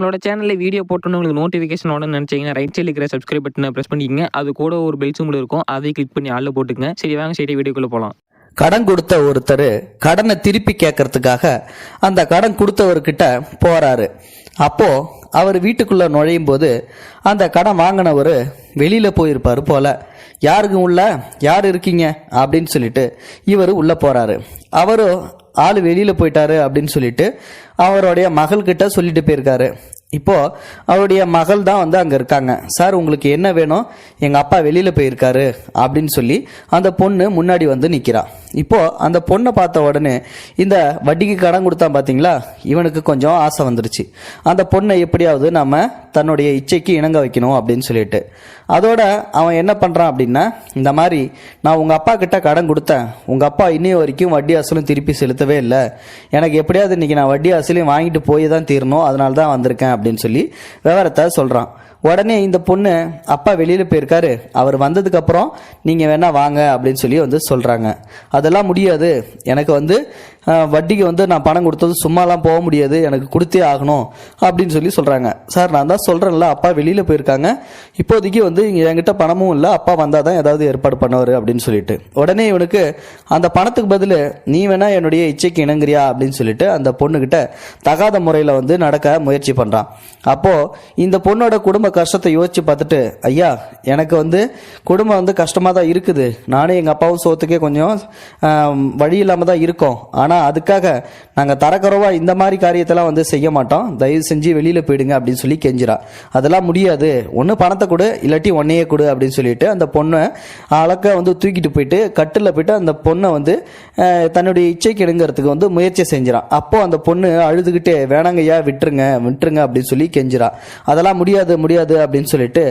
நம்மளோட சேனல்ல வீடியோ போட்டோன்னு உங்களுக்கு நோட்டிஃபிகேஷன் உடனே நினைச்சீங்கன்னா ரைட் சைடில் இருக்கிற சப்ஸ்கிரைப் பட்டனை ப்ரெஸ் பண்ணிக்கங்க. அது கூட ஒரு பெல் சிம்பிள் இருக்கும், அதை கிளிக் பண்ணி ஆளில் போட்டுக்கங்க. சரி வாங்க சரி வீடியோக்குள்ள போகலாம். கடன் கொடுத்த ஒருத்தர் கடனை திருப்பி கேட்கறதுக்காக அந்த கடன் கொடுத்தவர்கிட்ட போறாரு. அப்போ அவர் வீட்டுக்குள்ள நுழையும் போது அந்த கடன் வாங்கினவர் வெளியில போயிருப்பாரு போல. யாருக்கு உள்ள யார் இருக்கீங்க அப்படின்னு சொல்லிட்டு இவர் உள்ள போறாரு. அவரும் ஆள் வெளியில போயிட்டாரு அப்படின்னு சொல்லிட்டு அவருடைய மகள்கிட்ட சொல்லிட்டு போயிருக்காரு. இப்போ அவருடைய மகள் தான் வந்து அங்க இருக்காங்க. சார் உங்களுக்கு என்ன வேணும், எங்க அப்பா வெளியில போயிருக்காரு அப்படின்னு சொல்லி அந்த பொண்ணு முன்னாடி வந்து நிக்கிறா. இப்போ அந்த பொண்ணை பார்த்த உடனே இந்த வட்டிக்கு கடன் கொடுத்தான் பாத்தீங்களா, இவனுக்கு கொஞ்சம் ஆசை வந்துருச்சு. அந்த பொண்ணை எப்படியாவது நம்ம தன்னுடைய இச்சைக்கு இணங்க வைக்கணும் அப்படின்னு சொல்லிட்டு அதோட அவன் என்ன பண்றான் அப்படின்னா, இந்த மாதிரி நான் உங்க அப்பா கிட்ட கடன் கொடுத்தேன், உங்க அப்பா இன்னைய வரைக்கும் வட்டி அசலும் திருப்பி செலுத்தவே இல்லை, எனக்கு எப்படியாவது இன்னைக்கு நான் வட்டி அசலையும் வாங்கிட்டு போய் தான் தீரணும், அதனால தான் வந்திருக்கேன் அப்படின்னு சொல்லி விவரத்தை சொல்றான். உடனே இந்த பொண்ணு அப்பா வெளியில போயிருக்காரு, அவர் வந்ததுக்கு அப்புறம் நீங்க வேணா வாங்க அப்படின்னு சொல்லி வந்து சொல்றாங்க. அதெல்லாம் முடியாது, எனக்கு வந்து வட்டிக்கு வந்து நான் பணம் கொடுத்தது சும்மாலாம் போக முடியாது, எனக்கு கொடுத்தே ஆகணும் அப்படின்னு சொல்லி சொல்றாங்க. சார் நான் தான் சொல்றேன்ல, அப்பா வெளியில போயிருக்காங்க, இப்போதைக்கு வந்து என்கிட்ட பணமும் இல்லை, அப்பா வந்தாதான் ஏதாவது ஏற்பாடு பண்ணுவாரு அப்படின்னு சொல்லிட்டு உடனே இவனுக்கு அந்த பணத்துக்கு பதில் நீ வேணா என்னுடைய இச்சைக்கு இணங்குறியா அப்படின்னு சொல்லிட்டு அந்த பொண்ணுகிட்ட தகாத முறையில வந்து நடக்க முயற்சி பண்றான். அப்போ இந்த பொண்ணோட குடும்ப கஷ்டத்தை யோசிச்சு பார்த்துட்டு, ஐயா எனக்கு வந்து குடும்பம் வந்து கஷ்டமா தான் இருக்குது, நானும் எங்க அப்பாவும் சோத்துக்கே கொஞ்சம் வழி இல்லாம தான் இருக்கோம், ஆனா அதுக்காக நாங்க தரக்குறவா இந்த மாதிரி காரியத்தெல்லாம் வந்து செய்ய மாட்டோம், தயவு செஞ்சு வெளியில போயிடுங்க அப்படின்னு சொல்லி கெஞ்சிரா. அதெல்லாம் முடியாது, ஒன்னு பணத்தை கொடு இல்லாட்டி ஒன்னையே கொடு அப்படின்னு சொல்லிட்டு அந்த பொண்ணை அழக்க வந்து தூக்கிட்டு போயிட்டு கட்டில போயிட்டு அந்த பொண்ணை வந்து தன்னுடைய இச்சைக்கு இணங்கிறதுக்கு வந்து முயற்சி செஞ்சிடான். அப்போ அந்த பொண்ணு அழுதுகிட்டே வேணாங்கய்யா விட்டுருங்க விட்டுருங்க அப்படின்னு சொல்லி கெஞ்சிரா. அதெல்லாம் முடியாது முடியாது அப்படின்னு சொல்லிட்டு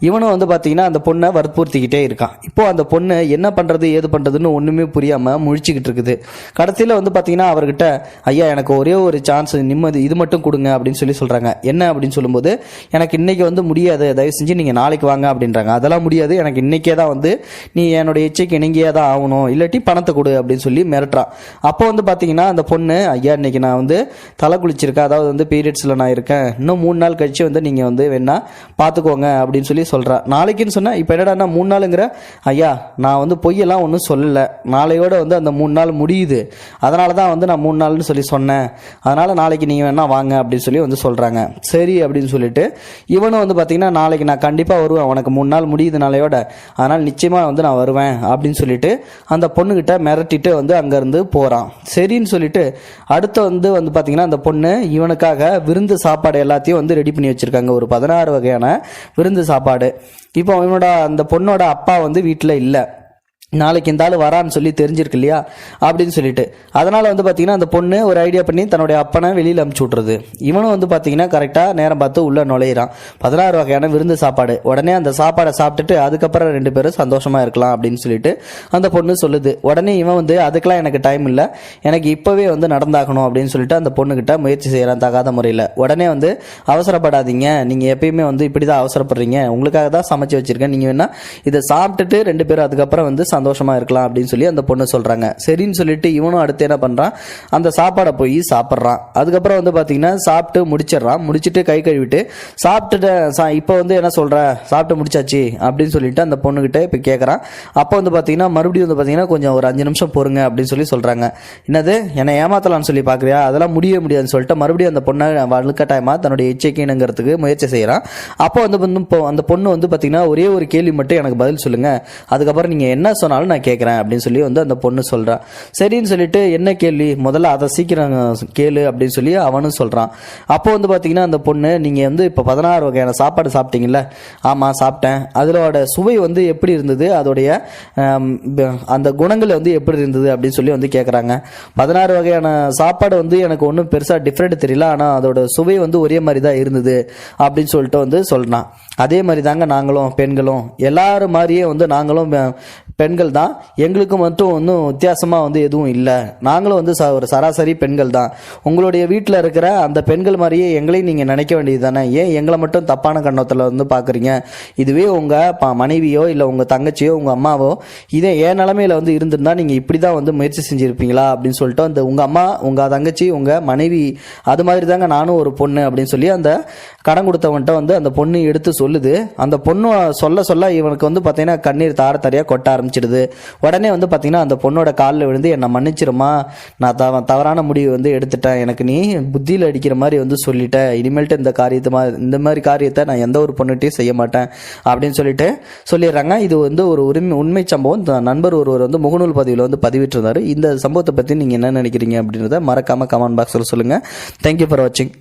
இவனும் வந்து பாத்தீங்கன்னா அந்த பொண்ணை வற்புறுத்திக்கிட்டே இருக்கான். இப்போ அந்த பொண்ணு என்ன பண்றது ஏது பண்றதுன்னு ஒண்ணுமே புரியாம முழிச்சுக்கிட்டு இருக்குது. கடைசியில வந்து பாத்தீங்கன்னா அவர்கிட்ட ஐயா எனக்கு ஒரே ஒரு சான்ஸ் நிம்மதி இது மட்டும் கொடுங்க அப்படின்னு சொல்லி சொல்றாங்க. என்ன அப்படின்னு சொல்லும்போது, எனக்கு இன்னைக்கு வந்து முடியாது, தயவு செஞ்சு நீங்க நாளைக்கு வாங்க அப்படின்றாங்க. அதெல்லாம் முடியாது, எனக்கு இன்னைக்கே தான் வந்து நீ என்னுடைய இச்சைக்கு இணங்கியே தான் ஆகணும், இல்லாட்டி பணத்தை கொடு அப்படின்னு சொல்லி மிரட்டுறான். அப்போ வந்து பாத்தீங்கன்னா அந்த பொண்ணு ஐயா இன்னைக்கு நான் வந்து தலை குளிச்சிருக்கேன், அதாவது வந்து பீரியட்ஸ்ல நான் இருக்கேன், இன்னும் 3 நாள் கழிச்சு வந்து நீங்க வந்து வேணா பாத்துக்கோங்க அப்படின்னு சொல்லி சொல்றா. நாளைக்குன்னு சொன்னா இப்ப என்னடா 3 நாளுங்கிற, ஐயா நான் வந்து பொய்யெல்லாம் ஒன்றும் சொல்லல, நாளையோட வந்து அந்த 3 நாள் முடியுது, அதனாலதான் வந்து நான் 3 நாள்னு சொல்லி சொன்னேன், அதனால நாளைக்கு நீங்க வேணா வாங்க அப்படின்னு சொல்லி வந்து சொல்றாங்க. சரி அப்படின்னு சொல்லிட்டு இவனும் வந்து பாத்தீங்கன்னா நாளைக்கு நான் கண்டிப்பா வருவேன், உனக்கு 3 நாள் முடியுது நாளையோட, அதனால நிச்சயமா வந்து நான் வருவேன் அப்படின்னு சொல்லிட்டு அந்த பொண்ணுகிட்ட மிரட்டிட்டு வந்து அங்க இருந்து போறான். சரின்னு சொல்லிட்டு அடுத்து வந்து பாத்தீங்கன்னா அந்த பொண்ணு இவனுக்காக விருந்து சாப்பாடு எல்லாத்தையும் வந்து ரெடி பண்ணி வச்சிருக்காங்க, ஒரு 16 வகையான விருந்து சாப்பாடு. இப்போ இவனோட அந்த பொண்ணோட அப்பா வந்து வீட்டுல இல்ல, நாளைக்கு இந்த ஆள் வரான்னு சொல்லி தெரிஞ்சிருக்கு இல்லையா அப்படின்னு சொல்லிட்டு அதனால வந்து பாத்தீங்கன்னா அந்த பொண்ணு ஒரு ஐடியா பண்ணி தன்னுடைய அப்பனை வெளியில அமுச்சு விட்டுறது. இவனும் வந்து பாத்தீங்கன்னா கரெக்டா நேரம் பார்த்து உள்ள நுழையிறான். 16 வகையான விருந்து சாப்பாடு. உடனே அந்த சாப்பாடை சாப்பிட்டுட்டு அதுக்கப்புறம் 2 பேரும் சந்தோஷமா இருக்கலாம் அப்படின்னு சொல்லிட்டு அந்த பொண்ணு சொல்லுது. உடனே இவன் வந்து அதுக்கெல்லாம் எனக்கு டைம் இல்லை, எனக்கு இப்பவே வந்து நடந்தாகணும் அப்படின்னு சொல்லிட்டு அந்த பொண்ணு கிட்ட முயற்சி செய்யறான் தகாத முறையில. உடனே வந்து அவசரப்படாதீங்க, நீங்க எப்பயுமே வந்து இப்படிதான் அவசரப்படுறீங்க, உங்களுக்காக தான் சமைச்சு வச்சிருக்கேன், நீங்க வேணா இதை சாப்பிட்டுட்டு 2 பேரும் அதுக்கப்புறம் வந்து சந்தோஷமா இருக்கலாம் அப்படின்னு சொல்லி அந்த பொண்ணு சொல்றாங்க. சரின்னு சொல்லிட்டு இவனும் அடுத்து என்ன பண்றான், அந்த சாப்பாடை போய் சாப்பிட்றான். அதுக்கப்புறம் வந்து பாத்தீங்கன்னா சாப்பிட்டு முடிச்சிடறான். முடிச்சுட்டு கை கழுவிட்டு சாப்பிட்டுட்டு இப்போ வந்து என்ன சொல்ற, சாப்பிட்டு முடிச்சாச்சு அப்படின்னு சொல்லிட்டு அந்த பொண்ணுகிட்ட இப்ப கேட்கறான். அப்போ வந்து பாத்தீங்கன்னா மறுபடியும் வந்து பாத்தீங்கன்னா கொஞ்சம் ஒரு 5 நிமிஷம் பொறுங்க அப்படின்னு சொல்லி சொல்றாங்க. என்னது என்னை ஏமாத்தலாம்னு சொல்லி பாக்குறியா, அதெல்லாம் முடியவே முடியாதுன்னு சொல்லிட்டு மறுபடியும் அந்த பொண்ணை வலுக்கட்டாயமா தன்னுடைய இச்சைக்கு இணங்கிறதுக்கு முயற்சி செய்யறான். அப்போ வந்து அந்த பொண்ணு வந்து பாத்தீங்கன்னா ஒரே ஒரு கேள்வி மட்டும் எனக்கு பதில் சொல்லுங்க, அதுக்கப்புறம் நீங்க என்ன சொன்னாலும் நான் கேட்கிறேன் அப்படின்னு சொல்லி வந்து அந்த பொண்ணு சொல்றா. சரின்னு சொல்லிட்டு என்ன கேள்வி, முதல்ல அதை சீக்கிரம் கேளு அப்படின்னு சொல்லி அவனும் சொல்றான். அப்போ வந்து பாத்தீங்கன்னா அந்த பொண்ணு, நீங்க வந்து இப்ப 16 வகையான சாப்பாடு சாப்பிட்டீங்கல்ல, ஆமா சாப்பிட்டேன், அதோட சுவை வந்து எப்படி இருந்தது, அதோடைய அந்த குணங்கள் வந்து எப்படி இருந்தது அப்படின்னு சொல்லி வந்து கேட்கறாங்க. 16 வகையான சாப்பாடு வந்து எனக்கு ஒன்றும் பெருசா டிஃப்ரெண்ட் தெரியல, ஆனா அதோட சுவை வந்து ஒரே மாதிரி தான் இருந்தது அப்படின்னு சொல்லிட்டு வந்து சொல்றான். அதே மாதிரி தாங்க நாங்களும் பெண்களும் எல்லாரும் மாதிரியே வந்து நாங்களும் பெண்கள் தான், எங்களுக்கு மட்டும் ஒன்றும் வித்தியாசமாக வந்து எதுவும் இல்லை, நாங்களும் வந்து ஒரு சராசரி பெண்கள் தான், உங்களுடைய வீட்டில் இருக்கிற அந்த பெண்கள் மாதிரியே எங்களையும் நீங்கள் நினைக்க வேண்டியது தானே, ஏன் எங்களை மட்டும் தப்பான கண்ணத்தில் வந்து பார்க்குறீங்க, இதுவே உங்கள் மனைவியோ இல்லை உங்கள் தங்கச்சியோ உங்கள் அம்மாவோ இதே என் நிலமையில வந்து இருந்திருந்தா நீங்கள் இப்படி தான் வந்து முயற்சி செஞ்சுருப்பீங்களா அப்படின்னு சொல்லிட்டு அந்த உங்கள் அம்மா உங்கள் தங்கச்சி உங்கள் மனைவி அது மாதிரி தாங்க நானும் ஒரு பொண்ணு அப்படின்னு சொல்லி அந்த கடன் கொடுத்தவன்ட்ட வந்து அந்த பொண்ணு எடுத்து சொல்லுது. அந்த பொண்ணு சொல்ல சொல்ல இவனுக்கு வந்து பார்த்தீங்கன்னா கண்ணீர் தார தாரையாக கொட்ட ஆரம்பிச்சிடுது. உடனே வந்து பார்த்தீங்கன்னா அந்த பொண்ணோட காலில் விழுந்து என்னை மன்னிச்சிருமா, நான் தவறான முடிவு வந்து எடுத்துட்டேன், எனக்கு நீ புத்தியில் அடிக்கிற மாதிரி வந்து சொல்லிட்டேன், இனிமேல்ட்டு இந்த மாதிரி காரியத்தை நான் எந்த ஒரு பொண்ணுகிட்டையும் செய்ய மாட்டேன் அப்படின்னு சொல்லிட்டு சொல்லிடுறாங்க. இது வந்து ஒரு உண்மை சம்பவம். நண்பர் ஒருவர் வந்து முகநூல் பதிவில் வந்து பதிவிட்டிருந்தாரு. இந்த சம்பவத்தை பற்றி நீங்கள் என்ன நினைக்கிறீங்க அப்படின்றத மறக்காமல் கமெண்ட் பாக்ஸில் சொல்லுங்கள். தேங்க்யூ ஃபார் வாட்சிங்.